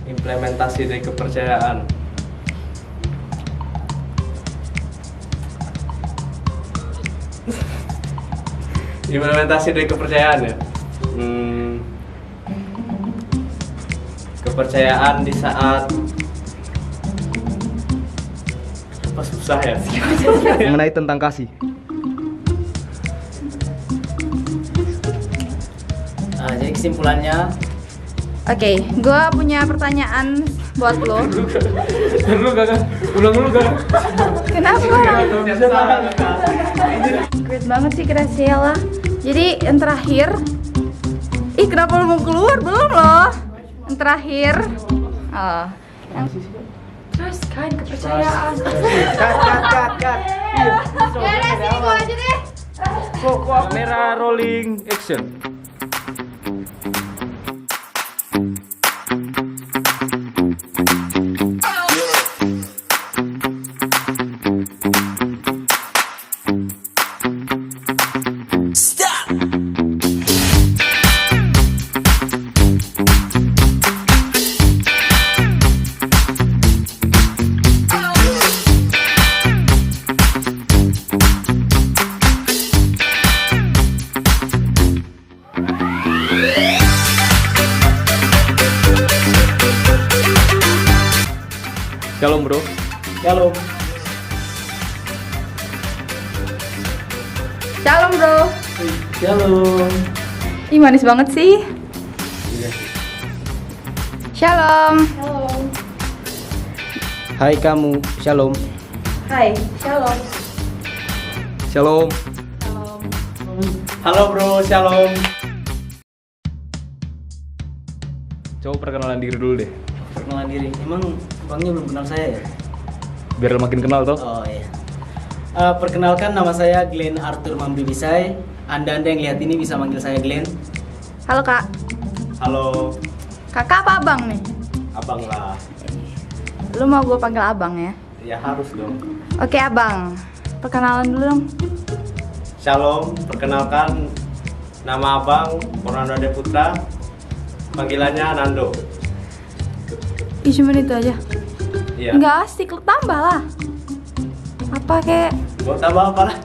Implementasi dari kepercayaan. Implementasi dari kepercayaan ya. Kepercayaan di saat apa susah ya? Mengenai tentang kasih. Nah, jadi kesimpulannya, Oke, gue punya pertanyaan buat lo. Dulu gak? Ulang dulu gak? Kenapa? Great banget sih Graciela. Jadi yang terakhir, kenapa lo mau keluar? Belum loh. Yang terakhir, trust kan kepercayaan. Cut. Ya udah sini gue aja deh. Kamera rolling action. Shalom bro. shalom. Shalom bro. Shalom. Ih manis banget sih. Shalom. Hai kamu, shalom. Hai. Shalom. Shalom. Halo bro, shalom. Coba perkenalan diri dulu deh. Perkenalan diri. Emang orangnya belum kenal saya ya? Biar makin kenal toh. Oh iya. Perkenalkan, nama saya Glenn Arthur Mambribisai. Anda yang lihat ini bisa manggil saya Glenn. Halo kak. Halo, Kakak apa abang nih? abang lah. Lu mau gue panggil abang ya? Ya harus dong. Oke abang. Perkenalan dulu dong. Shalom, perkenalkan nama abang Fernando Ade Putra. Panggilannya Nando. Ih cuma itu aja. Iya. Nggak asik, lu tambah lah. Apa kek? Mau tambah apa lah?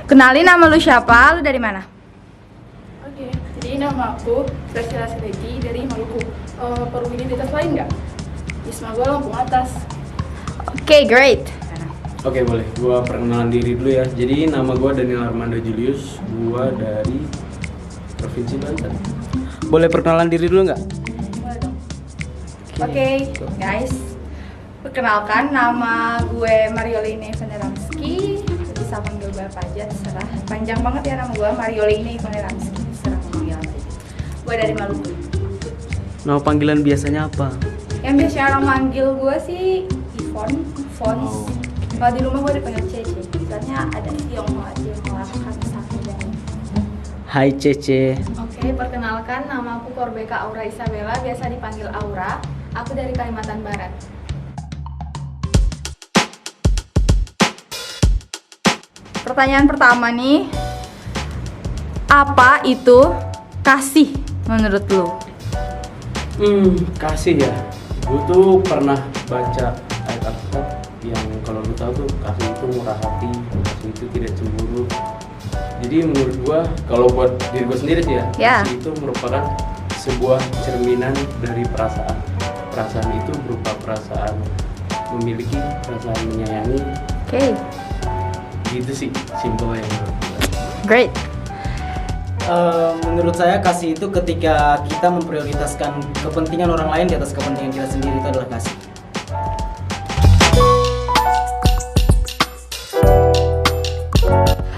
Kenalin nama lu siapa? Lu dari mana? Oke, jadi nama aku Graciela Sileti dari Maluku. Perlu identitas lain nggak? Isma gue Lampung Atas. Oke, great. Oke boleh, gua perkenalan diri dulu ya. Jadi nama gua Daniel Armando Julius, gua dari Provinsi Banten. Boleh perkenalan diri dulu nggak? Boleh dong. Oke, guys. Perkenalkan nama gue Marioline Veneramski. Bisa panggil gue apa aja, terserah. Panjang banget ya nama gue Marioline Veneramski. Terserah mau panggil apa aja. Gue dari Maluku. Nama panggilan biasanya apa? Yang biasa orang manggil gue sih Ivon, Fons. Oh. Kalau di rumah gue dipanggil Cece. Soalnya ada Tionghoa kan satu dan. Hai Cece. Oke, perkenalkan nama aku Korbeka Aura Isabella, biasa dipanggil Aura. Aku dari Kalimantan Barat. Pertanyaan pertama nih, apa itu kasih menurut lu? Kasih ya. Gue tuh pernah baca ayat Alkitab yang kalau lu tahu tuh kasih itu murah hati, kasih itu tidak cemburu. Jadi menurut gua kalau buat diri gua sendiri sih ya, Ya. kasih itu merupakan sebuah cerminan dari perasaan. Perasaan itu berupa perasaan memiliki, perasaan menyayangi. Oke, Gitu sih simpelnya menurut gua. great. Menurut saya kasih itu ketika kita memprioritaskan kepentingan orang lain di atas kepentingan kita sendiri, itu adalah kasih.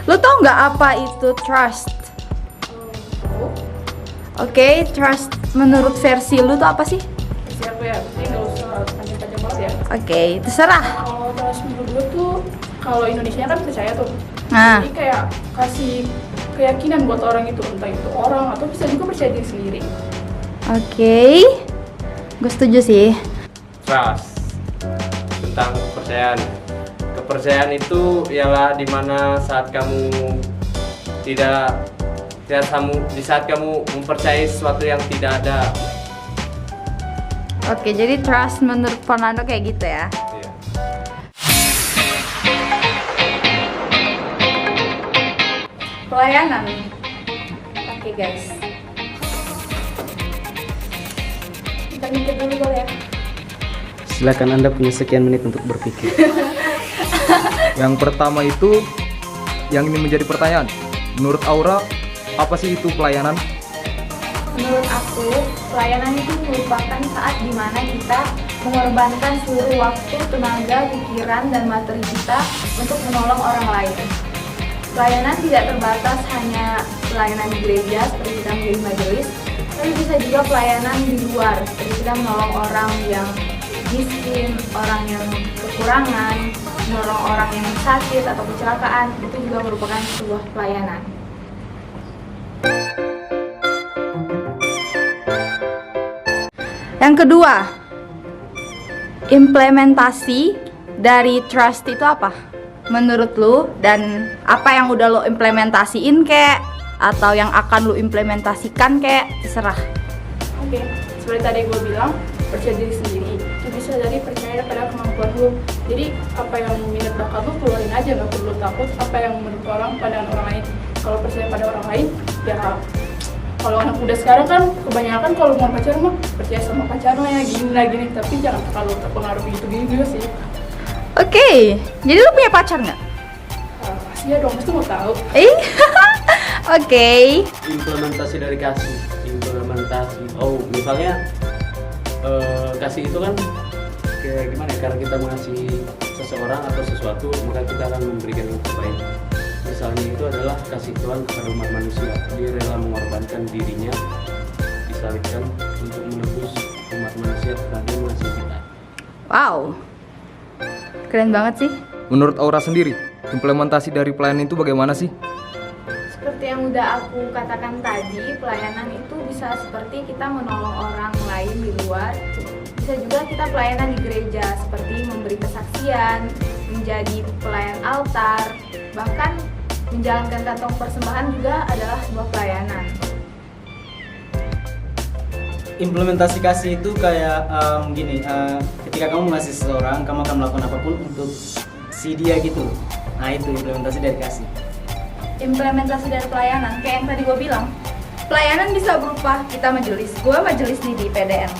Lu tau nggak apa itu trust? Oke, trust menurut versi lu tuh apa sih? Siapa ya? Ini nggak usah panjang-panjang banget ya. Oke, terserah. Kalau terus menurut gue tuh, kalau Indonesia kan percaya tuh. Nah. Jadi kayak kasih keyakinan buat orang itu, entah itu orang atau bisa juga percaya diri sendiri. Oke, gue setuju sih. Trust tentang kepercayaan. Kepercayaan itu ialah dimana saat kamu tidak di saat kamu mempercayai sesuatu yang tidak ada. Oke, jadi trust menurut Fernando kayak gitu ya. Iya. Pelayanan. Oke guys. Kita mikir dulu boleh ya? Silakan Anda punya sekian menit untuk berpikir. Yang pertama itu yang ini menjadi pertanyaan. Menurut Aura, apa sih itu pelayanan? Menurut aku, pelayanan itu merupakan saat dimana kita mengorbankan seluruh waktu, tenaga, pikiran, dan materi kita untuk menolong orang lain. Pelayanan tidak terbatas hanya pelayanan di gereja seperti kita menjadi majelis, tapi bisa juga pelayanan di luar, seperti kita menolong orang yang miskin, orang yang kekurangan, menolong orang yang sakit atau kecelakaan, itu juga merupakan sebuah pelayanan. Yang kedua, implementasi dari trust itu apa? Menurut lu, dan apa yang udah lo implementasiin kek, atau yang akan lu implementasikan kek, terserah. Oke, seperti tadi gue bilang, percaya diri sendiri itu bisa dari percaya pada kemampuan lu. Jadi apa yang minat bakat lu keluarin aja, nggak perlu takut apa yang menurut orang, pandangan orang lain. Kalau percaya pada orang lain, ya kalau anak muda sekarang kan kebanyakan kalau mau pacaran mah percaya sama pacarnya gini, tapi jangan terlalu terpengaruh gitu juga sih. Oke, jadi lu punya pacar nggak? Pasti ya dong, pasti mau tahu. Oke. Implementasi dari kasih. Oh, misalnya kasih itu kan kayak gimana ya? Karena kita mengasihi seseorang atau sesuatu, maka kita akan memberikan yang terbaik. Misalnya itu adalah kasih Tuhan kepada umat manusia. Dia rela mengorbankan dirinya, disalibkan untuk menebus umat manusia karena dia mengasihi kita. Wow, keren banget sih. Menurut Aura sendiri, implementasi dari pelayanan itu bagaimana sih? Seperti yang udah aku katakan tadi, pelayanan itu bisa seperti kita menolong orang lain di luar. Bisa juga kita pelayanan di gereja, seperti memberi kesaksian, menjadi pelayan altar, bahkan menjalankan kantong persembahan juga adalah sebuah pelayanan. Implementasi kasih itu kayak gini, ketika kamu mengasihi seseorang, kamu akan melakukan apapun untuk si dia gitu. Nah itu implementasi dari kasih. Implementasi dari pelayanan, kayak yang tadi gue bilang, pelayanan bisa berupa kita majelis. Gue majelis nih di PDN,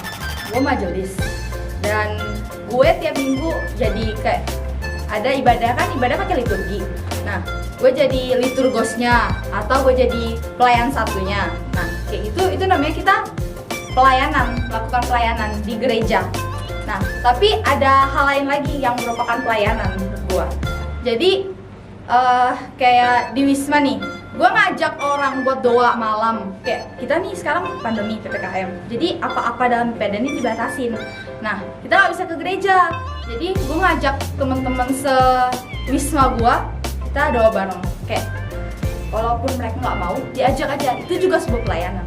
gue majelis, dan gue tiap minggu jadi kayak ada ibadah pakai liturgi. Nah, gue jadi liturgosnya atau gue jadi pelayan satunya. Nah, kayak gitu, itu namanya kita pelayanan, melakukan pelayanan di gereja. Nah, tapi ada hal lain lagi yang merupakan pelayanan menurut gue. Jadi kayak di Wisma nih, gue ngajak orang buat doa malam. Kayak kita nih sekarang pandemi PPKM, jadi apa-apa dalam PDN ini dibatasin. Nah, kita nggak bisa ke gereja, jadi gue ngajak teman-teman se-Wisma gue, kita doa bareng. Kayak walaupun mereka nggak mau, diajak aja, itu juga sebuah pelayanan.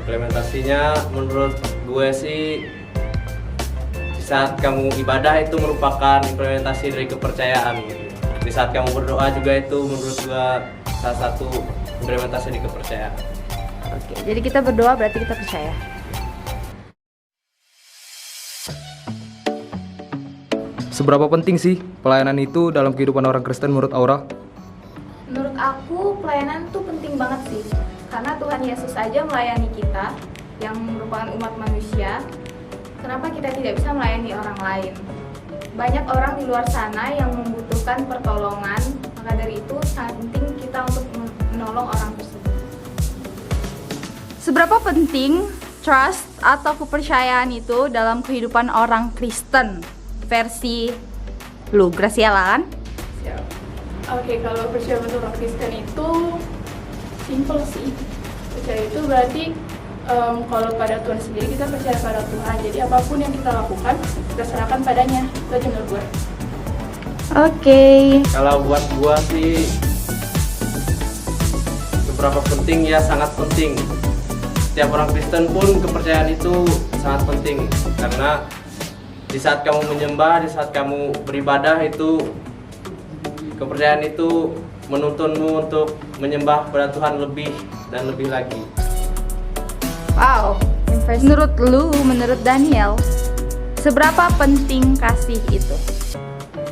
Implementasinya menurut gue sih, saat kamu ibadah itu merupakan implementasi dari kepercayaan. Di saat kamu berdoa juga itu menurut gua salah satu implementasi dari kepercayaan. Oke, jadi kita berdoa berarti kita percaya. Seberapa penting sih pelayanan itu dalam kehidupan orang Kristen menurut Aura? Menurut aku pelayanan tuh penting banget sih, karena Tuhan Yesus aja melayani kita yang merupakan umat manusia. Kenapa kita tidak bisa melayani orang lain? Banyak orang di luar sana yang membutuhkan pertolongan, maka dari itu sangat penting kita untuk menolong orang tersebut. Seberapa penting trust atau kepercayaan itu dalam kehidupan orang Kristen versi lu, Graciela kan? Siap. Oke, kalau percaya pada orang Kristen itu simple sih. Percaya itu berarti kalau pada Tuhan sendiri kita percaya pada Tuhan. Jadi apapun yang kita lakukan kita serahkan padanya. Itu aja menurut gue. Oke. Kalau buat gua sih seberapa penting ya, sangat penting. Setiap orang Kristen pun kepercayaan itu sangat penting, karena di saat kamu menyembah, di saat kamu beribadah itu kepercayaan itu menuntunmu untuk menyembah pada Tuhan lebih dan lebih lagi. Wow, menurut Daniel, seberapa penting kasih itu?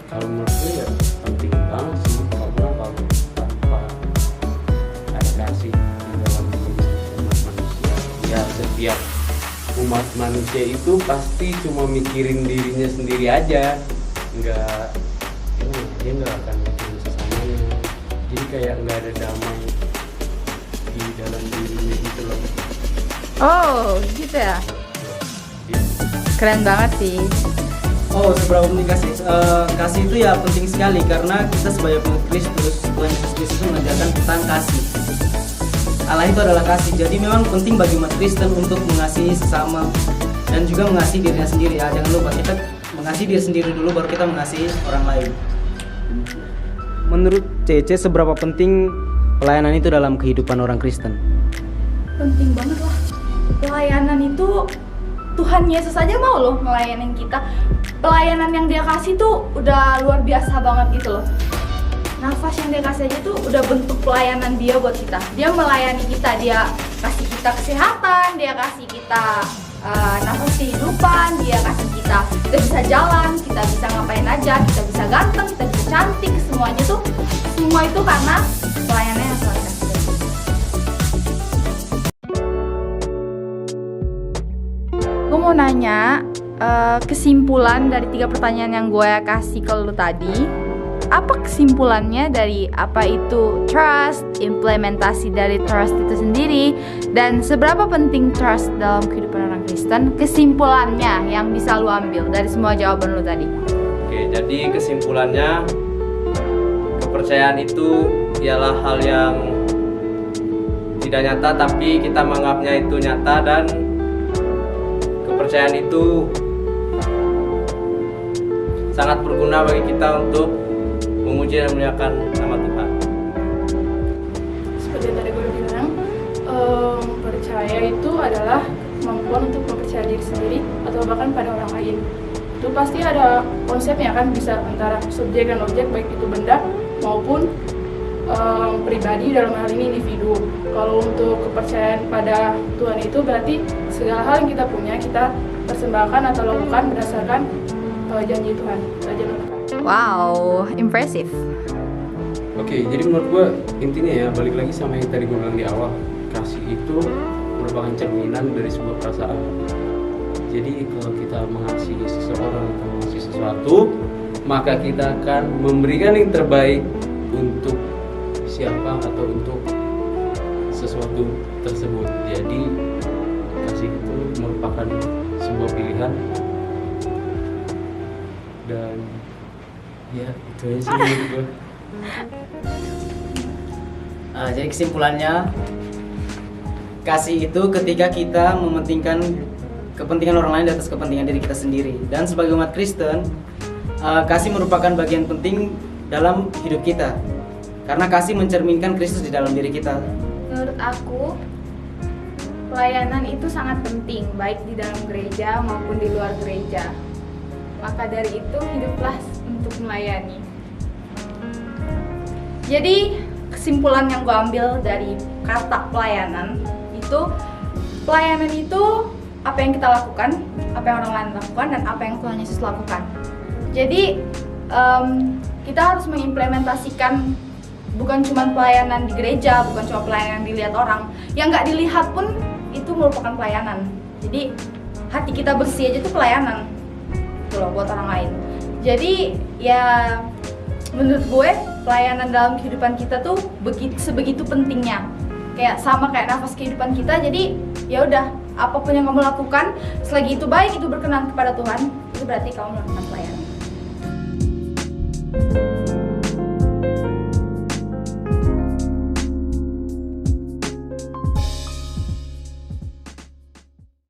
Kalau menurut gue ya penting banget sih, karena kalau tanpa ada kasih di dalam umat manusia, ya setiap umat manusia itu pasti cuma mikirin dirinya sendiri aja, dia nggak akan mikirin sesamanya. Jadi kayak nggak ada damai di dalam dirinya gitu loh. Oh, gitu ya. Dia Keren banget sih. Oh, seberapa penting kasih? Kasih itu ya penting sekali karena kita sebagai pengikut Kristus, Tuhan Yesus Kristus itu mengajarkan tentang kasih. Allah itu adalah kasih, jadi memang penting bagi umat Kristen untuk mengasihi sesama dan juga mengasihi dirinya sendiri ya. Jangan lupa kita mengasihi diri sendiri dulu, baru kita mengasihi orang lain. Menurut Cece, seberapa penting pelayanan itu dalam kehidupan orang Kristen? Penting banget lah. Pelayanan itu Tuhan Yesus aja mau loh ngelayanin kita. Pelayanan yang dia kasih tuh udah luar biasa banget gitu loh. Nafas yang dia kasih aja tuh udah bentuk pelayanan dia buat kita. Dia melayani kita, dia kasih kita kesehatan, dia kasih kita nafas kehidupan, dia kasih kita bisa jalan, kita bisa ngapain aja, kita bisa ganteng, kita bisa cantik, semuanya tuh, semua itu karena pelayanannya yang Tuhan kasih. Gue mau nanya kesimpulan dari 3 pertanyaan yang gue kasih ke lu tadi. Apa kesimpulannya dari apa itu trust, implementasi dari trust itu sendiri, dan seberapa penting trust dalam kehidupan orang Kristen? Kesimpulannya yang bisa lu ambil dari semua jawaban lu tadi. Oke, jadi kesimpulannya, kepercayaan itu ialah hal yang tidak nyata tapi kita menganggapnya itu nyata, dan kepercayaan itu sangat berguna bagi kita untuk memuji dan memuliakan nama Tuhan. Seperti yang tadi gue bilang, percaya itu adalah kemampuan untuk mempercayai diri sendiri atau bahkan pada orang lain. Itu pasti ada konsepnya kan, bisa antara subjek dan objek, baik itu benda maupun pribadi, dalam hal ini individu. Kalau untuk kepercayaan pada Tuhan itu berarti segala hal yang kita punya kita persembahkan atau lakukan berdasarkan janji Tuhan. Wow, impressive. Oke, jadi menurut gue intinya ya balik lagi sama yang tadi gue bilang di awal, kasih itu merupakan cerminan dari sebuah perasaan. Jadi kalau kita mengasihi seseorang atau mengasihi sesuatu, maka kita akan memberikan yang terbaik untuk siapa atau untuk sesuatu tersebut. Jadi kasih itu merupakan sebuah pilihan, dan ya itu aja sih menurut gue. Jadi kesimpulannya, kasih itu ketika kita mementingkan kepentingan orang lain di atas kepentingan diri kita sendiri. Dan sebagai umat Kristen, kasih merupakan bagian penting dalam hidup kita, karena kasih mencerminkan Kristus di dalam diri kita. Menurut aku, pelayanan itu sangat penting, baik di dalam gereja maupun di luar gereja. Maka dari itu, hiduplah untuk melayani. Jadi kesimpulan yang gue ambil dari kata pelayanan itu apa yang kita lakukan, apa yang orang lain lakukan, dan apa yang Tuhan Yesus lakukan. Jadi kita harus mengimplementasikan bukan cuma pelayanan di gereja, bukan cuma pelayanan yang dilihat orang, yang nggak dilihat pun itu merupakan pelayanan. Jadi hati kita bersih aja itu pelayanan gitu loh buat orang lain. Jadi ya menurut gue pelayanan dalam kehidupan kita tuh sebegitu pentingnya, kayak sama kayak nafas kehidupan kita. Jadi ya udah, apapun yang kamu lakukan selagi itu baik, itu berkenan kepada Tuhan, itu berarti kamu melakukan pelayanan.